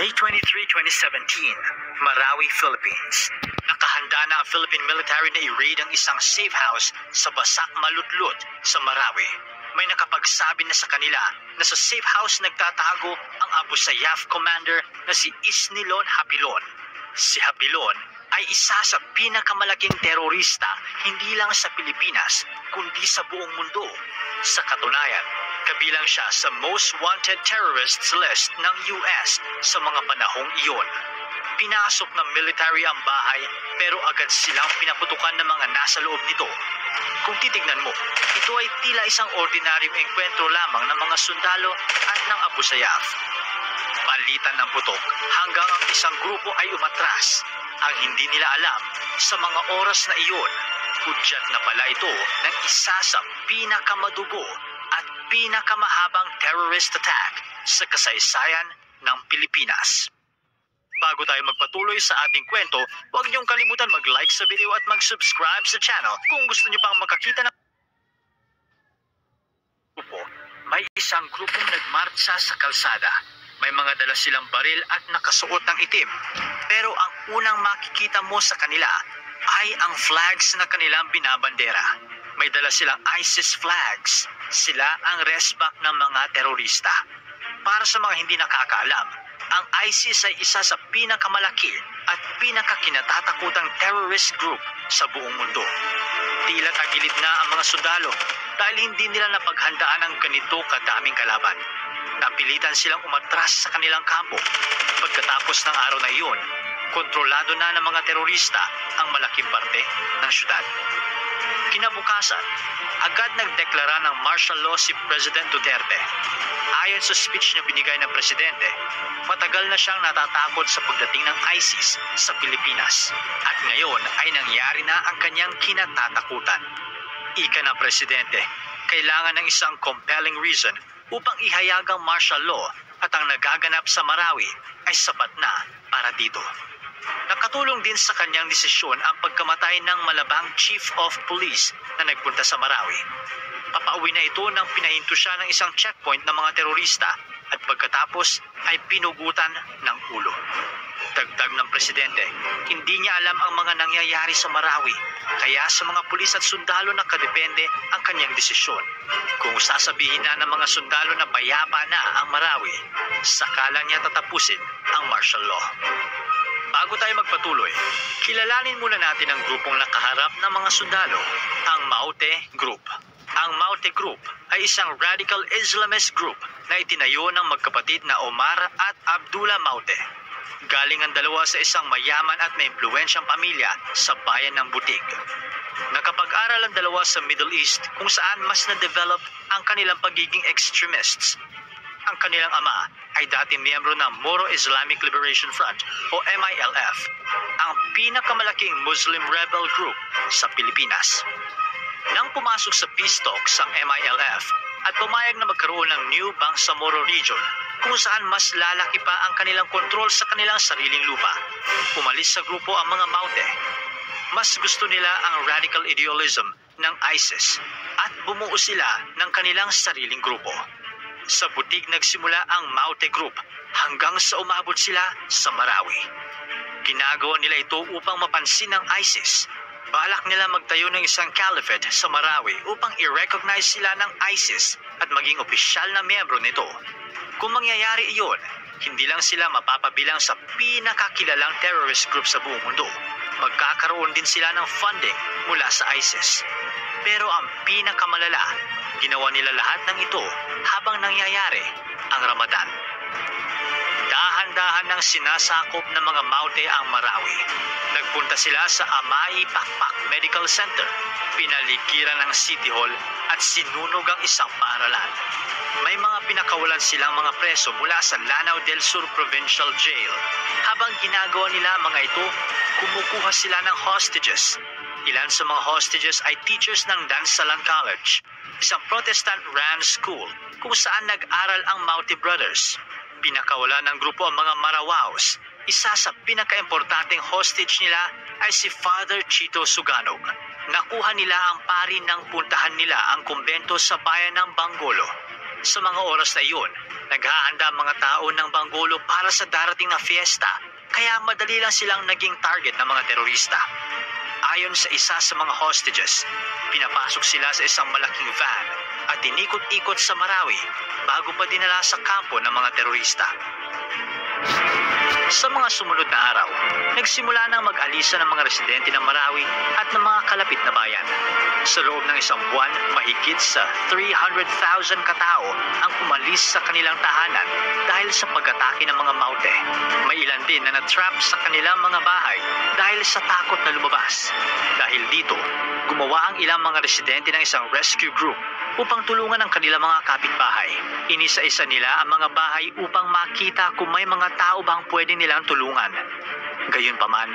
May 23, 2017, Marawi, Philippines. Nakahanda na ang Philippine military na i-raid ang isang safe house sa Basak Malutlut sa Marawi. May nakapagsabi na sa kanila na sa safe house nagtatago ang Abu Sayyaf commander na si Isnilon Hapilon. Si Hapilon ay isa sa pinakamalaking terorista hindi lang sa Pilipinas kundi sa buong mundo. Sa katunayan, kabilang siya sa most wanted terrorists list ng US sa mga panahong iyon. Pinasok ng military ang bahay pero agad silang pinaputukan ng mga nasa loob nito. Kung titignan mo, ito ay tila isang ordinaryong engkwentro lamang ng mga sundalo at ng Abu Sayyaf. Palitan ng putok hanggang ang isang grupo ay umatras. Ang hindi nila alam, sa mga oras na iyon, hudyat na pala ito ng isa sa pinakamadugo at pinakamahabang terrorist attack sa kasaysayan ng Pilipinas. Bago tayo magpatuloy sa ating kwento, huwag niyong kalimutan mag-like sa video at mag-subscribe sa channel kung gusto niyo pang makakita ng grupo. May isang grupong nagmarcha sa kalsada. May mga dala silang baril at nakasuot ng itim. Pero ang unang makikita mo sa kanila ay ang flags na kanilang binabandera. May dala silang ISIS flags. Sila ang resback ng mga terorista. Para sa mga hindi nakakaalam, ang ISIS ay isa sa pinakamalaki at pinakakinatatakutang terrorist group sa buong mundo. Tila tagilid na ang mga sundalo dahil hindi nila napaghandaan ang ganito kadaming kalaban. Napilitan silang umatras sa kanilang kampo. Pagkatapos ng araw na iyon, kontrolado na ng mga terorista ang malaking parte ng syudad. Kinabukasan, agad nagdeklara ng martial law si President Duterte. Ayon sa speech na binigay ng presidente, matagal na siyang natatakot sa pagdating ng ISIS sa Pilipinas. At ngayon ay nangyari na ang kanyang kinatatakutan. Ika ng presidente, kailangan ng isang compelling reason upang ihayag ang martial law at ang nagaganap sa Marawi ay sapat na para dito. Nakatulong din sa kanyang desisyon ang pagkamatay ng malabang chief of police na nagpunta sa Marawi. Papauwi na ito nang pinahinto siya ng isang checkpoint ng mga terorista at pagkatapos ay pinugutan ng ulo. Dagdag ng presidente, hindi niya alam ang mga nangyayari sa Marawi, kaya sa mga pulis at sundalo nakadepende ang kanyang desisyon. Kung sasabihin na ng mga sundalo na payapa na ang Marawi, saka niya tatapusin ang martial law. Bago tayo magpatuloy, kilalanin muna natin ang grupong nakaharap ng mga sundalo, ang Maute Group. Ang Maute Group ay isang radical Islamist group na itinayo ng magkapatid na Omar at Abdullah Maute. Galing ang dalawa sa isang mayaman at may impluwensyang pamilya sa bayan ng Butig. Nakapag-aral ang dalawa sa Middle East kung saan mas na-develop ang kanilang pagiging extremists. Ang kanilang ama ay dating miyembro ng Moro Islamic Liberation Front o MILF, ang pinakamalaking Muslim rebel group sa Pilipinas. Nang pumasok sa peace talks ang MILF at pumayag na magkaroon ng New Bangsamoro Region kung saan mas lalaki pa ang kanilang kontrol sa kanilang sariling lupa, umalis sa grupo ang mga Maute. Mas gusto nila ang radical idealism ng ISIS at bumuo sila ng kanilang sariling grupo. Sa Butig nagsimula ang Maute Group hanggang sa umabot sila sa Marawi. Ginagawa nila ito upang mapansin ng ISIS. Balak nila magtayo ng isang caliphate sa Marawi upang i-recognize sila ng ISIS at maging opisyal na miyembro nito. Kung mangyayari iyon, hindi lang sila mapapabilang sa pinakakilalang terrorist group sa buong mundo. Magkakaroon din sila ng funding mula sa ISIS. Pero ang pinakamalala, ginawa nila lahat ng ito habang nangyayari ang Ramadan. Dahan-dahan nang sinasakop ng mga Maute ang Marawi. Nagpunta sila sa Amai Pakpak Medical Center, pinaligiran ng City Hall at sinunog ang isang paaralan. May mga pinakawalan silang mga preso mula sa Lanao del Sur Provincial Jail. Habang ginagawa nila mga ito, kumukuha sila ng hostages. Ilan sa mga hostages ay teachers ng Dansalan College, isang Protestant-run school kung saan nag-aral ang Maute Brothers. Pinakawala ng grupo ang mga Marawaos. Isa sa pinaka-importanteng hostage nila ay si Father Chito Suganog. Nakuha nila ang pari nang puntahan nila ang kumbento sa bayan ng Bangolo. Sa mga oras na iyon, naghahanda ang mga tao ng Banggolo para sa darating na fiesta, kaya madali lang silang naging target ng mga terorista. Ayon sa isa sa mga hostages, pinapasok sila sa isang malaking van at inikot-ikot sa Marawi bago pa dinala sa kampo ng mga terorista. Sa mga sumunod na araw, nagsimula nang mag-alisa ng mga residente ng Marawi at ng mga kalapit na bayan. Sa loob ng isang buwan, mahigit sa 300,000 katao ang umalis sa kanilang tahanan dahil sa pag-atake ng mga Maute. May ilan din na natrap sa kanilang mga bahay dahil sa takot na lumabas. Dahil dito, gumawa ang ilang mga residente ng isang rescue group upang tulungan ang kanilang mga kapitbahay. Inisa-isa nila ang mga bahay upang makita kung may mga tao bang pwede nilang tulungan. Gayunpaman,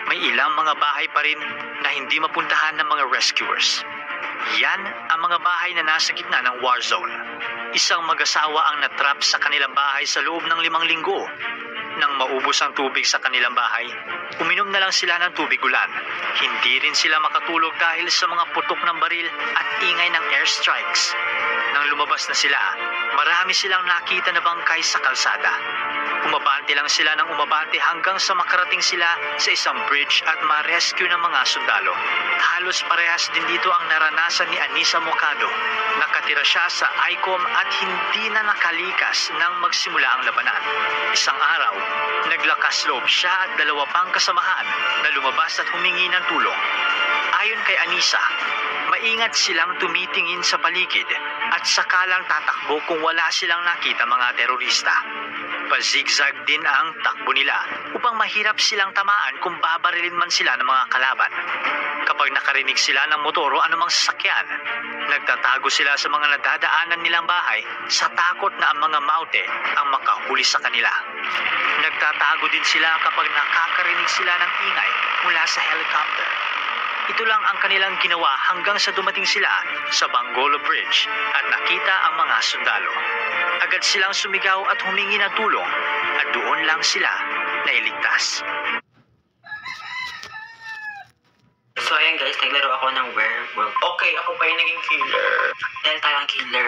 may ilang mga bahay pa rin na hindi mapuntahan ng mga rescuers. Yan ang mga bahay na nasa gitna ng war zone. Isang mag-asawa ang natrap sa kanilang bahay sa loob ng 5 linggo. Nang maubos ang tubig sa kanilang bahay, uminom na lang sila ng tubig ulan. Hindi rin sila makatulog dahil sa mga putok ng baril at ingay ng airstrikes. Nang lumabas na sila, marami silang nakita na bangkay sa kalsada. Umabante lang sila ng umabante hanggang sa makarating sila sa isang bridge at ma-rescue ng mga sundalo. Halos parehas din dito ang naranasan ni Anisa Mocado. Nakatira siya sa ICOM at hindi na nakalikas nang magsimula ang labanan. Isang araw, naglakas loob siya at 2 pang kasamahan na lumabas at humingi ng tulong. Ayon kay Anisa, maingat silang tumitingin sa paligid at sakalang tatakbo kung wala silang nakita mga terorista. Pa-zigzag din ang takbo nila upang mahirap silang tamaan kung babarilin man sila ng mga kalaban. Kapag nakarinig sila ng motor o anumang sasakyan, nagtatago sila sa mga nadadaanan nilang bahay sa takot na ang mga Maute ang makahuli sa kanila. Nagtatago din sila kapag nakakarinig sila ng ingay mula sa helicopter. Ito lang ang kanilang ginawa hanggang sa dumating sila sa Banggolo Bridge at nakita ang mga sundalo. Agad silang sumigaw at humingi ng tulong at doon lang sila nailigtas. So ayan guys, naglaro ako ng werewolf. Okay, ako pa yung naging killer. Dahil tayo ang killer.